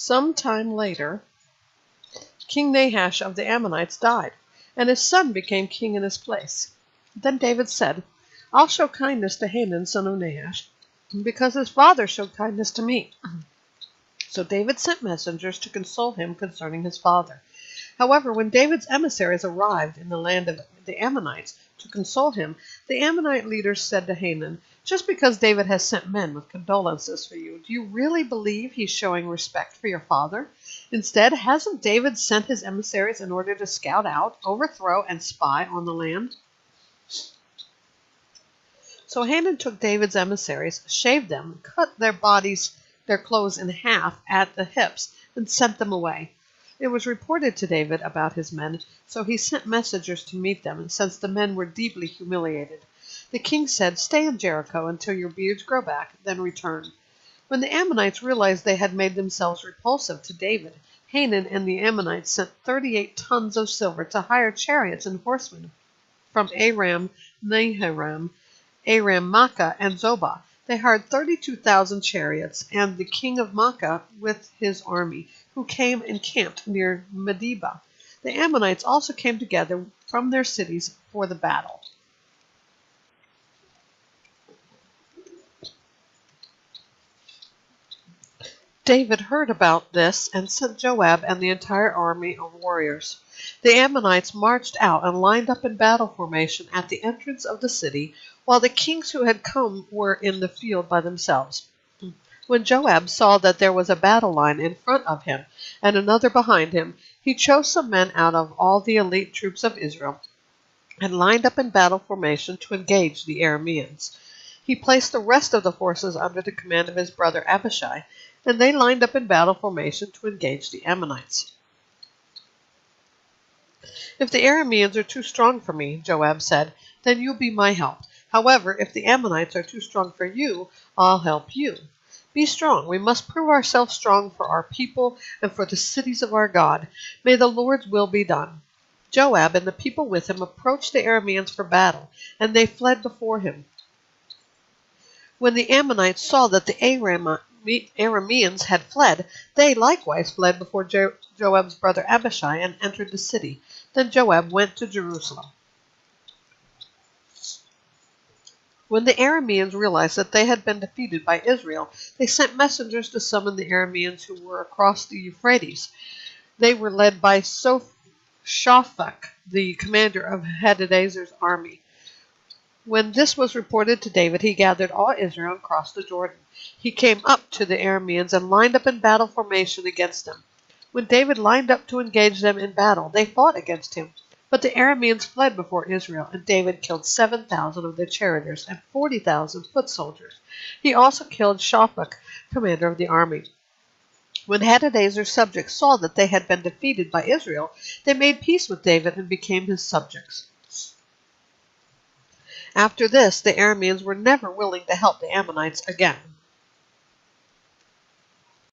Some time later, King Nahash of the Ammonites died, and his son became king in his place. Then David said, "I'll show kindness to Hanun, son of Nahash, because his father showed kindness to me." So David sent messengers to console him concerning his father. However, when David's emissaries arrived in the land of the Ammonites to console him, the Ammonite leaders said to Hanun, "Just because David has sent men with condolences for you, do you really believe he's showing respect for your father? Instead, hasn't David sent his emissaries in order to scout out, overthrow, and spy on the land?" So Hanun took David's emissaries, shaved them, cut their clothes in half at the hips, and sent them away. It was reported to David about his men, so he sent messengers to meet them, since the men were deeply humiliated. The king said, "Stay in Jericho until your beards grow back, then return." When the Ammonites realized they had made themselves repulsive to David, Hanun and the Ammonites sent 38 tons of silver to hire chariots and horsemen from Aram, Naharaim, Aram Makkah, and Zobah. They hired 32,000 chariots, and the king of Makkah with his army, who came and camped near Medeba. The Ammonites also came together from their cities for the battle. David heard about this and sent Joab and the entire army of warriors. The Ammonites marched out and lined up in battle formation at the entrance of the city, while the kings who had come were in the field by themselves. When Joab saw that there was a battle line in front of him and another behind him, he chose some men out of all the elite troops of Israel and lined up in battle formation to engage the Arameans. He placed the rest of the forces under the command of his brother Abishai, and they lined up in battle formation to engage the Ammonites. "If the Arameans are too strong for me," Joab said, "then you'll be my help. However, if the Ammonites are too strong for you, I'll help you. Be strong. We must prove ourselves strong for our people and for the cities of our God. May the Lord's will be done." Joab and the people with him approached the Arameans for battle, and they fled before him. When the Ammonites saw that the Arameans had fled, they likewise fled before Joab's brother Abishai and entered the city. Then Joab went to Jerusalem. When the Arameans realized that they had been defeated by Israel, they sent messengers to summon the Arameans who were across the Euphrates. They were led by Shaphat, the commander of Hadadezer's army. When this was reported to David, he gathered all Israel and crossed the Jordan. He came up to the Arameans and lined up in battle formation against them. When David lined up to engage them in battle, they fought against him. But the Arameans fled before Israel, and David killed 7,000 of their charioteers and 40,000 foot soldiers. He also killed Shaphat, commander of the army. When Hadadezer's subjects saw that they had been defeated by Israel, they made peace with David and became his subjects. After this, the Arameans were never willing to help the Ammonites again.